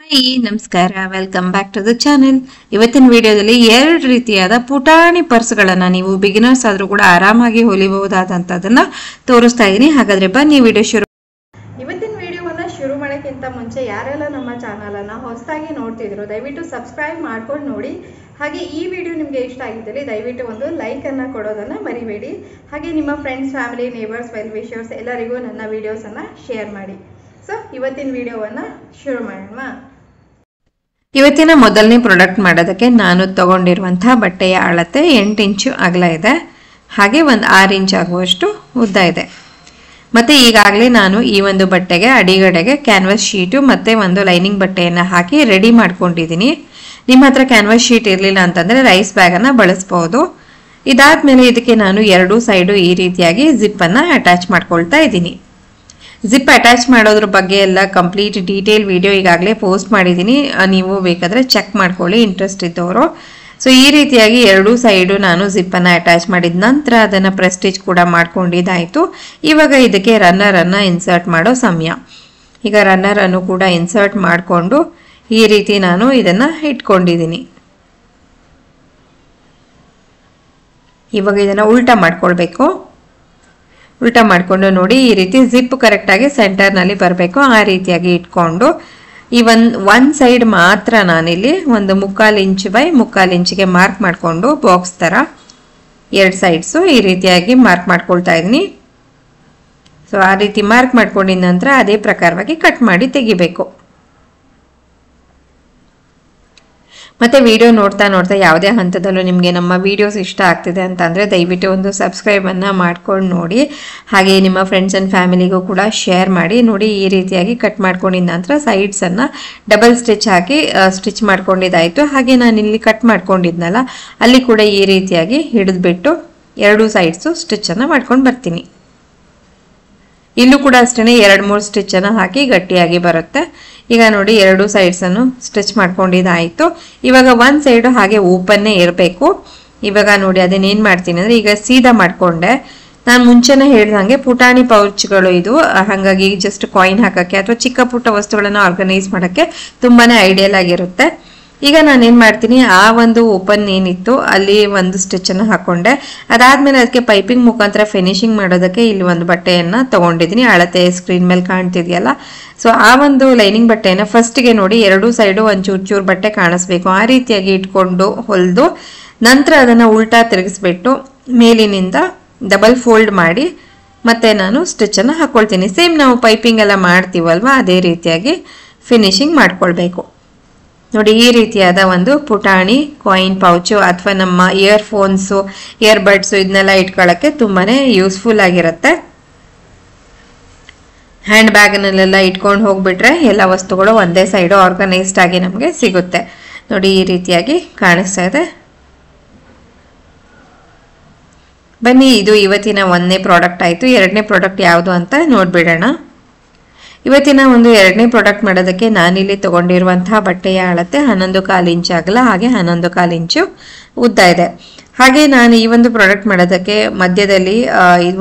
Hi ನಮಸ್ಕಾರ, welcome back to the channel. ಇವತ್ತಿನ ವಿಡಿಯೋದಲ್ಲಿ ಎರಡು ರೀತಿಯಾದ ಪುಟಾಣಿ ಪರ್ಸ್ಗಳನ್ನು ನೀವು ಬಿಗಿನರ್ಸ್ ಆದರೂ ಕೂಡ ಆರಾಮಾಗಿ ಹೊಲಿಬಹುದಾದಂಥದ್ದನ್ನು ತೋರಿಸ್ತಾ ಇದ್ದೀನಿ. ಹಾಗಾದರೆ ಬನ್ನಿ ವಿಡಿಯೋ ಶುರು. ಇವತ್ತಿನ ವಿಡಿಯೋವನ್ನು ಶುರು ಮಾಡೋಕ್ಕಿಂತ ಮುಂಚೆ ಯಾರೆಲ್ಲ ನಮ್ಮ ಚಾನಲನ್ನು ಹೊಸದಾಗಿ ನೋಡ್ತಿದ್ರು ದಯವಿಟ್ಟು ಸಬ್ಸ್ಕ್ರೈಬ್ ಮಾಡ್ಕೊಂಡು ನೋಡಿ. ಹಾಗೆ ಈ ವಿಡಿಯೋ ನಿಮಗೆ ಇಷ್ಟ ಆಗಿದ್ದಲ್ಲಿ ದಯವಿಟ್ಟು ಒಂದು ಲೈಕನ್ನು ಕೊಡೋದನ್ನು ಮರಿಬೇಡಿ. ಹಾಗೆ ನಿಮ್ಮ friends, family, neighbours, well wishers ಎಲ್ಲರಿಗೂ ನನ್ನ ವಿಡಿಯೋಸನ್ನು ಶೇರ್ ಮಾಡಿ. ಸೊ ಇವತ್ತಿನ ವಿಡಿಯೋವನ್ನು ಶುರು ಮಾಡೋಣ. ಇವತ್ತಿನ ಮೊದಲನೇ ಪ್ರಾಡಕ್ಟ್ ಮಾಡೋದಕ್ಕೆ ನಾನು ತಗೊಂಡಿರುವಂತಹ ಬಟ್ಟೆಯ ಅಳತೆ 8 ಇಂಚು ಅಗಲ ಇದೆ, ಹಾಗೆ ಒಂದು 6 ಇಂಚ್ ಆಗುವಷ್ಟು ಉದ್ದ ಇದೆ. ಮತ್ತು ಈಗಾಗಲೇ ನಾನು ಈ ಒಂದು ಬಟ್ಟೆಗೆ ಅಡಿಗಡೆಗೆ ಕ್ಯಾನ್ವಾಸ್ ಶೀಟು ಮತ್ತು ಒಂದು ಲೈನಿಂಗ್ ಬಟ್ಟೆಯನ್ನು ಹಾಕಿ ರೆಡಿ ಮಾಡ್ಕೊಂಡಿದ್ದೀನಿ. ನಿಮ್ಮ ಹತ್ರ ಕ್ಯಾನ್ವಾಸ್ ಶೀಟ್ ಇರಲಿಲ್ಲ ಅಂತಂದರೆ ರೈಸ್ ಬ್ಯಾಗನ್ನು ಬಳಸ್ಬೋದು. ಇದಾದಮೇಲೆ ಇದಕ್ಕೆ ನಾನು ಎರಡೂ ಸೈಡು ಈ ರೀತಿಯಾಗಿ ಜಿಪ್ಪನ್ನು ಅಟ್ಯಾಚ್ ಮಾಡ್ಕೊಳ್ತಾ ಇದ್ದೀನಿ. ಜಿಪ್ ಅಟ್ಯಾಚ್ ಮಾಡೋದ್ರ ಬಗ್ಗೆ ಎಲ್ಲ ಕಂಪ್ಲೀಟ್ ಡೀಟೇಲ್ ವಿಡಿಯೋ ಈಗಾಗಲೇ ಪೋಸ್ಟ್ ಮಾಡಿದ್ದೀನಿ, ನೀವು ಬೇಕಾದರೆ ಚೆಕ್ ಮಾಡ್ಕೊಳ್ಳಿ ಇಂಟ್ರೆಸ್ಟ್ ಇದ್ದವರು. ಸೊ ಈ ರೀತಿಯಾಗಿ ಎರಡೂ ಸೈಡು ನಾನು ಜಿಪ್ಪನ್ನು ಅಟ್ಯಾಚ್ ಮಾಡಿದ ನಂತರ ಅದನ್ನು ಪ್ರೆಸ್ಟಿಚ್ ಕೂಡ ಮಾಡ್ಕೊಂಡಿದ್ದಾಯಿತು. ಇವಾಗ ಇದಕ್ಕೆ ರನ್ನರನ್ನು ಇನ್ಸರ್ಟ್ ಮಾಡೋ ಸಮಯ. ಈಗ ರನ್ನರನ್ನು ಕೂಡ ಇನ್ಸರ್ಟ್ ಮಾಡಿಕೊಂಡು ಈ ರೀತಿ ನಾನು ಇದನ್ನು ಇಟ್ಕೊಂಡಿದ್ದೀನಿ. ಇವಾಗ ಇದನ್ನು ಉಲ್ಟಾ ಮಾಡ್ಕೊಳ್ಬೇಕು. ಉಲ್ಟಾ ಮಾಡಿಕೊಂಡು ನೋಡಿ, ಈ ರೀತಿ ಜಿಪ್ ಕರೆಕ್ಟಾಗಿ ಸೆಂಟರ್ನಲ್ಲಿ ಬರಬೇಕು. ಆ ರೀತಿಯಾಗಿ ಇಟ್ಕೊಂಡು ಈ ಒಂದು ಸೈಡ್ ಮಾತ್ರ ನಾನಿಲ್ಲಿ ಒಂದು 3/4 ಇಂಚ್ ಬೈ 3/4 ಇಂಚಿಗೆ ಮಾರ್ಕ್ ಮಾಡಿಕೊಂಡು ಬಾಕ್ಸ್ ಥರ ಎರಡು ಸೈಡ್ಸು ಈ ರೀತಿಯಾಗಿ ಮಾರ್ಕ್ ಮಾಡ್ಕೊಳ್ತಾ ಇದ್ದೀನಿ. ಸೊ ಆ ರೀತಿ ಮಾರ್ಕ್ ಮಾಡ್ಕೊಂಡಿದ ನಂತರ ಅದೇ ಪ್ರಕಾರವಾಗಿ ಕಟ್ ಮಾಡಿ ತೆಗಿಬೇಕು. ಮತ್ತು ವಿಡಿಯೋ ನೋಡ್ತಾ ನೋಡ್ತಾ ಯಾವುದೇ ಹಂತದಲ್ಲೂ ನಿಮಗೆ ನಮ್ಮ ವಿಡಿಯೋಸ್ ಇಷ್ಟ ಆಗ್ತಿದೆ ಅಂತಂದರೆ ದಯವಿಟ್ಟು ಒಂದು ಸಬ್ಸ್ಕ್ರೈಬನ್ನು ಮಾಡ್ಕೊಂಡು ನೋಡಿ. ಹಾಗೆ ನಿಮ್ಮ ಫ್ರೆಂಡ್ಸ್ ಆ್ಯಂಡ್ ಫ್ಯಾಮಿಲಿಗೂ ಕೂಡ ಶೇರ್ ಮಾಡಿ. ನೋಡಿ, ಈ ರೀತಿಯಾಗಿ ಕಟ್ ಮಾಡ್ಕೊಂಡಿದ್ದ ನಂತರ ಸೈಡ್ಸನ್ನು ಡಬಲ್ ಸ್ಟಿಚ್ ಹಾಕಿ ಸ್ಟಿಚ್ ಮಾಡ್ಕೊಂಡಿದ್ದಾಯಿತು. ಹಾಗೆ ನಾನು ಇಲ್ಲಿ ಕಟ್ ಮಾಡ್ಕೊಂಡಿದ್ನಲ್ಲ ಅಲ್ಲಿ ಕೂಡ ಈ ರೀತಿಯಾಗಿ ಹಿಡಿದ್ಬಿಟ್ಟು ಎರಡೂ ಸೈಡ್ಸು ಸ್ಟಿಚ್ಚನ್ನು ಮಾಡ್ಕೊಂಡು ಬರ್ತೀನಿ. ಇಲ್ಲೂ ಕೂಡ ಅಷ್ಟೇ 2-3 ಸ್ಟಿಚ್ಚನ್ನು ಹಾಕಿ ಗಟ್ಟಿಯಾಗಿ ಬರುತ್ತೆ. ಈಗ ನೋಡಿ, ಎರಡೂ ಸೈಡ್ಸನ್ನು ಸ್ಟಿಚ್ ಮಾಡ್ಕೊಂಡಿದ್ದಾಯಿತು. ಇವಾಗ ಒಂದು ಸೈಡು ಹಾಗೆ ಓಪನ್ನೇ ಇರಬೇಕು. ಇವಾಗ ನೋಡಿ ಅದನ್ನೇನು ಮಾಡ್ತೀನಿ ಅಂದರೆ, ಈಗ ಸೀದಾ ಮಾಡಿಕೊಂಡೆ. ನಾನು ಮುಂಚೆನೇ ಹೇಳ್ದಂಗೆ ಪುಟಾಣಿ ಪೌಚ್ಗಳು ಇದು, ಹಾಗಾಗಿ ಜಸ್ಟ್ ಕಾಯಿನ್ ಹಾಕೋಕ್ಕೆ ಅಥವಾ ಚಿಕ್ಕ ಪುಟ್ಟ ವಸ್ತುಗಳನ್ನು ಆರ್ಗನೈಸ್ ಮಾಡೋಕ್ಕೆ ತುಂಬಾ ಐಡಿಯಲ್ ಆಗಿರುತ್ತೆ. ಈಗ ನಾನೇನು ಮಾಡ್ತೀನಿ, ಆ ಒಂದು ಓಪನ್ ಏನಿತ್ತು ಅಲ್ಲಿ ಒಂದು ಸ್ಟಿಚ್ಚನ್ನು ಹಾಕ್ಕೊಂಡೆ. ಅದಾದಮೇಲೆ ಅದಕ್ಕೆ ಪೈಪಿಂಗ್ ಮುಖಾಂತರ ಫಿನಿಶಿಂಗ್ ಮಾಡೋದಕ್ಕೆ ಇಲ್ಲಿ ಒಂದು ಬಟ್ಟೆಯನ್ನು ತೊಗೊಂಡಿದ್ದೀನಿ. ಅಳತೆ ಸ್ಕ್ರೀನ್ ಮೇಲೆ ಕಾಣ್ತಿದೆಯಲ್ಲ. ಸೊ ಆ ಒಂದು ಲೈನಿಂಗ್ ಬಟ್ಟೆಯನ್ನು ಫಸ್ಟಿಗೆ ನೋಡಿ ಎರಡೂ ಸೈಡು ಒಂದು ಚೂರು ಬಟ್ಟೆ ಕಾಣಿಸ್ಬೇಕು. ಆ ರೀತಿಯಾಗಿ ಇಟ್ಕೊಂಡು ಹೊಲಿದು ನಂತರ ಅದನ್ನು ಉಲ್ಟಾ ತಿರುಗಿಸ್ಬಿಟ್ಟು ಮೇಲಿನಿಂದ ಡಬಲ್ ಫೋಲ್ಡ್ ಮಾಡಿ ಮತ್ತೆ ನಾನು ಸ್ಟಿಚ್ಚನ್ನು ಹಾಕ್ಕೊಳ್ತೀನಿ. ಸೇಮ್ ನಾವು ಪೈಪಿಂಗ್ ಎಲ್ಲ ಮಾಡ್ತೀವಲ್ವ ಅದೇ ರೀತಿಯಾಗಿ ಫಿನಿಶಿಂಗ್ ಮಾಡ್ಕೊಳ್ಬೇಕು. ನೋಡಿ, ಈ ರೀತಿಯಾದ ಒಂದು ಪುಟಾಣಿ ಕಾಯಿನ್ ಪೌಚು ಅಥವಾ ನಮ್ಮ ಇಯರ್ಫೋನ್ಸು, ಇಯರ್ಬಡ್ಸು ಇದನ್ನೆಲ್ಲ ಇಟ್ಕೊಳ್ಳೋಕ್ಕೆ ತುಂಬಾ ಯೂಸ್ಫುಲ್ ಆಗಿರುತ್ತೆ. ಹ್ಯಾಂಡ್ ಬ್ಯಾಗ್ನಲ್ಲೆಲ್ಲ ಇಟ್ಕೊಂಡು ಹೋಗ್ಬಿಟ್ರೆ ಎಲ್ಲ ವಸ್ತುಗಳು ಒಂದೇ ಸೈಡು ಆರ್ಗನೈಸ್ಡ್ ಆಗಿ ನಮಗೆ ಸಿಗುತ್ತೆ. ನೋಡಿ, ಈ ರೀತಿಯಾಗಿ ಕಾಣಿಸ್ತಾ ಇದೆ. ಬನ್ನಿ, ಇದು ಇವತ್ತಿನ ಒಂದನೇ ಪ್ರಾಡಕ್ಟ್ ಆಯಿತು. ಎರಡನೇ ಪ್ರಾಡಕ್ಟ್ ಯಾವುದು ಅಂತ ನೋಡಿಬಿಡೋಣ. ಇವತ್ತಿನ ಒಂದು ಎರಡನೇ ಪ್ರಾಡಕ್ಟ್ ಮಾಡೋದಕ್ಕೆ ನಾನಿಲ್ಲಿ ತೊಗೊಂಡಿರುವಂತಹ ಬಟ್ಟೆಯ ಅಳತೆ 11/4 ಇಂಚ್ ಅಗಲ, ಹಾಗೆ 11/4 ಇಂಚು ಉದ್ದ ಇದೆ. ಹಾಗೆ ನಾನು ಈ ಒಂದು ಪ್ರಾಡಕ್ಟ್ ಮಾಡೋದಕ್ಕೆ ಮಧ್ಯದಲ್ಲಿ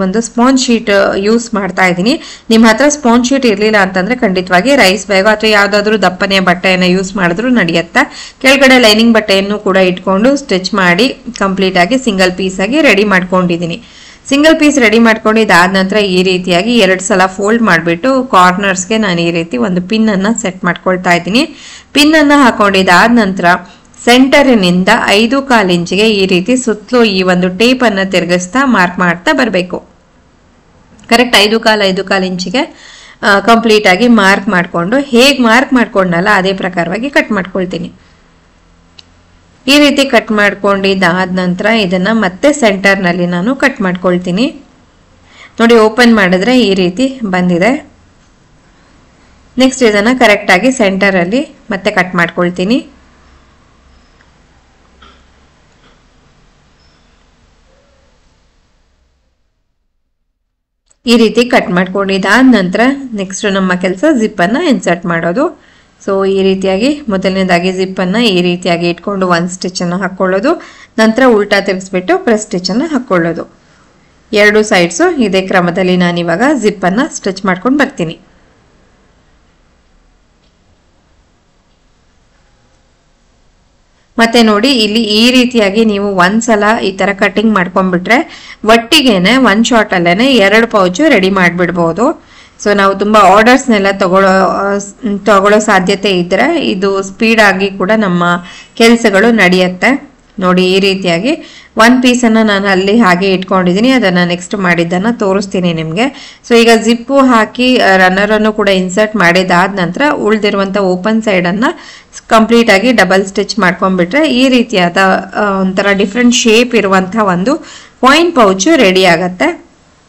ಒಂದು ಸ್ಪಾಂಜ್ ಶೀಟ್ ಯೂಸ್ ಮಾಡ್ತಾ ಇದ್ದೀನಿ. ನಿಮ್ಮ ಹತ್ರ ಸ್ಪಾಂಜ್ ಶೀಟ್ ಇರಲಿಲ್ಲ ಅಂತಂದರೆ ಖಂಡಿತವಾಗಿ ರೈಸ್ ಬ್ಯಾಗ್ ಅಥವಾ ಯಾವುದಾದ್ರೂ ದಪ್ಪನೆಯ ಬಟ್ಟೆಯನ್ನು ಯೂಸ್ ಮಾಡಿದ್ರೂ ನಡೆಯುತ್ತೆ. ಕೆಳಗಡೆ ಲೈನಿಂಗ್ ಬಟ್ಟೆಯನ್ನು ಕೂಡ ಇಟ್ಕೊಂಡು ಸ್ಟಿಚ್ ಮಾಡಿ ಕಂಪ್ಲೀಟಾಗಿ ಸಿಂಗಲ್ ಪೀಸಾಗಿ ರೆಡಿ ಮಾಡ್ಕೊಂಡಿದ್ದೀನಿ. ಸಿಂಗಲ್ ಪೀಸ್ ರೆಡಿ ಮಾಡ್ಕೊಂಡಿದ್ದಾದ ನಂತರ ಈ ರೀತಿಯಾಗಿ 2 ಸಲ ಫೋಲ್ಡ್ ಮಾಡಿಬಿಟ್ಟು ಕಾರ್ನರ್ಸ್ಗೆ ನಾನು ಈ ರೀತಿ ಒಂದು ಪಿನ್ನನ್ನು ಸೆಟ್ ಮಾಡ್ಕೊಳ್ತಾ ಇದ್ದೀನಿ. ಪಿನ್ನನ್ನು ಹಾಕೊಂಡಿದ್ದಾದ ನಂತರ ಸೆಂಟರಿನಿಂದ 5/4 ಇಂಚಿಗೆ ಈ ರೀತಿ ಸುತ್ತಲೂ ಈ ಒಂದು ಟೇಪನ್ನು ತಿರುಗಿಸ್ತಾ ಮಾರ್ಕ್ ಮಾಡ್ತಾ ಬರಬೇಕು. ಕರೆಕ್ಟ್ 5/4 ಇಂಚಿಗೆ ಕಂಪ್ಲೀಟಾಗಿ ಮಾರ್ಕ್ ಮಾಡಿಕೊಂಡು ಹೇಗೆ ಮಾರ್ಕ್ ಮಾಡ್ಕೊಂಡಲ್ಲ ಅದೇ ಪ್ರಕಾರವಾಗಿ ಕಟ್ ಮಾಡ್ಕೊಳ್ತೀನಿ. ಈ ರೀತಿ ಕಟ್ ಮಾಡ್ಕೊಂಡಿದ್ದಾದ ನಂತರ ಇದನ್ನು ಮತ್ತೆ ಸೆಂಟರ್ನಲ್ಲಿ ನಾನು ಕಟ್ ಮಾಡ್ಕೊಳ್ತೀನಿ. ನೋಡಿ, ಓಪನ್ ಮಾಡಿದ್ರೆ ಈ ರೀತಿ ಬಂದಿದೆ. ನೆಕ್ಸ್ಟ್ ಇದನ್ನು ಕರೆಕ್ಟಾಗಿ ಸೆಂಟರಲ್ಲಿ ಮತ್ತೆ ಕಟ್ ಮಾಡ್ಕೊಳ್ತೀನಿ. ಈ ರೀತಿ ಕಟ್ ಮಾಡ್ಕೊಂಡಿದ್ದಾದ ನಂತರ ನೆಕ್ಸ್ಟ್ ನಮ್ಮ ಕೆಲಸ ಜಿಪ್ಪನ್ನು ಇನ್ಸರ್ಟ್ ಮಾಡೋದು. ಸೊ ಈ ರೀತಿಯಾಗಿ ಮೊದಲನೇದಾಗಿ ಜಿಪ್ಪನ್ನು ಈ ರೀತಿಯಾಗಿ ಇಟ್ಕೊಂಡು ಒಂದು ಸ್ಟಿಚ್ಚನ್ನು ಹಾಕ್ಕೊಳ್ಳೋದು, ನಂತರ ಉಲ್ಟಾ ತಿರುಗಿಸ್ಬಿಟ್ಟು ಪ್ರೆಸ್ ಸ್ಟಿಚ್ಚನ್ನು ಹಾಕ್ಕೊಳ್ಳೋದು. ಎರಡು ಸೈಡ್ಸು ಇದೇ ಕ್ರಮದಲ್ಲಿ ನಾನಿವಾಗ ಜಿಪ್ಪನ್ನು ಸ್ಟಿಚ್ ಮಾಡ್ಕೊಂಡು ಬರ್ತೀನಿ. ಮತ್ತೆ ನೋಡಿ ಇಲ್ಲಿ ಈ ರೀತಿಯಾಗಿ ನೀವು ಒಂದ್ಸಲ ಈ ತರ ಕಟಿಂಗ್ ಮಾಡ್ಕೊಂಡ್ಬಿಟ್ರೆ ಒಟ್ಟಿಗೆನೆ ಒಂದ್ ಶಾಟ್ ಅಲ್ಲೇನೆ 2 ಪೌಚ್ ರೆಡಿ ಮಾಡ್ಬಿಡ್ಬಹುದು. ಸೊ ನಾವು ತುಂಬಾ ಆರ್ಡರ್ಸ್ನೆಲ್ಲ ತಗೊಳ್ಳೋ ಸಾಧ್ಯತೆ ಇದ್ರೆ ಇದು ಸ್ಪೀಡ್ ಆಗಿ ಕೂಡ ನಮ್ಮ ಕೆಲಸಗಳು ನಡೆಯುತ್ತೆ. ನೋಡಿ ಈ ರೀತಿಯಾಗಿ ಒಂದು ಪೀಸನ್ನ ನಾನು ಅಲ್ಲಿ ಹಾಗೆ ಇಟ್ಕೊಂಡಿದ್ದೀನಿ, ಅದನ್ನ ನೆಕ್ಸ್ಟ್ ಮಾಡಿದ್ದನ್ನ ತೋರಿಸ್ತೀನಿ ನಿಮಗೆ. ಸೊ ಈಗ ಜಿಪ್ಪು ಹಾಕಿ ರನ್ನರ್ ಅನ್ನು ಕೂಡ ಇನ್ಸರ್ಟ್ ಮಾಡಿದಾದ ನಂತರ ಉಳಿದಿರುವಂತ ಓಪನ್ ಸೈಡ್ ಅನ್ನ ಕಂಪ್ಲೀಟ್ ಆಗಿ ಡಬಲ್ ಸ್ಟಿಚ್ ಮಾಡ್ಕೊಂಡ್ಬಿಟ್ರೆ ಈ ರೀತಿಯಾದ ಒಂಥರ ಡಿಫ್ರೆಂಟ್ ಶೇಪ್ ಇರುವಂತಹ ಒಂದು ಕಾಯಿನ್ ಪೌಚ್ ರೆಡಿ ಆಗತ್ತೆ.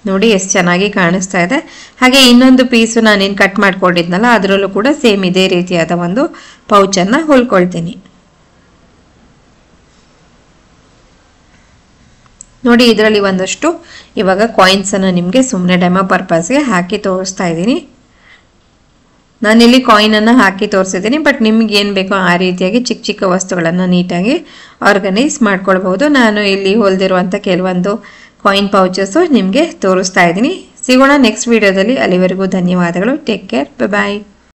ನೋಡಿ ಎಷ್ಟು ಚೆನ್ನಾಗಿ ಕಾಣಿಸ್ತಾ ಇದೆ. ಹಾಗೆ ಇನ್ನೊಂದು ಪೀಸು ನಾನೇನು ಕಟ್ ಮಾಡ್ಕೊಂಡಿದ್ನಲ್ಲ ಅದರಲ್ಲೂ ಕೂಡ ಸೇಮ್ ಇದೇ ರೀತಿಯಾದ ಒಂದು ಪೌಚನ್ನು ಹೊಲ್ಕೊಳ್ತೀನಿ. ನೋಡಿ ಇದರಲ್ಲಿ ಒಂದಷ್ಟು ಇವಾಗ ಕಾಯಿನ್ಸನ್ನು ನಿಮಗೆ ಸುಮ್ಮನೆ ಡೆಮೋ ಪರ್ಪಸ್ಗೆ ಹಾಕಿ ತೋರಿಸ್ತಾ ಇದ್ದೀನಿ. ನಾನಿಲ್ಲಿ ಕಾಯಿನನ್ನು ಹಾಕಿ ತೋರಿಸಿದ್ದೀನಿ, ಬಟ್ ನಿಮ್ಗೆ ಏನು ಬೇಕೋ ಆ ರೀತಿಯಾಗಿ ಚಿಕ್ಕ ಚಿಕ್ಕ ವಸ್ತುಗಳನ್ನು ನೀಟಾಗಿ ಆರ್ಗನೈಸ್ ಮಾಡ್ಕೊಳ್ಬಹುದು. ನಾನು ಇಲ್ಲಿ ಹೊಲ್ದಿರುವಂಥ ಕೆಲವೊಂದು ಕಾಯಿನ್ ಪೌಚಸ್ ನಿಮಗೆ ತೋರಿಸ್ತಾ ಇದ್ದೀನಿ. ಸಿಗೋಣ ನೆಕ್ಸ್ಟ್ ವಿಡಿಯೋದಲ್ಲಿ. ಅಲ್ಲಿವರೆಗೂ ಧನ್ಯವಾದಗಳು. ಟೇಕ್ ಕೇರ್, ಬಾಯ್.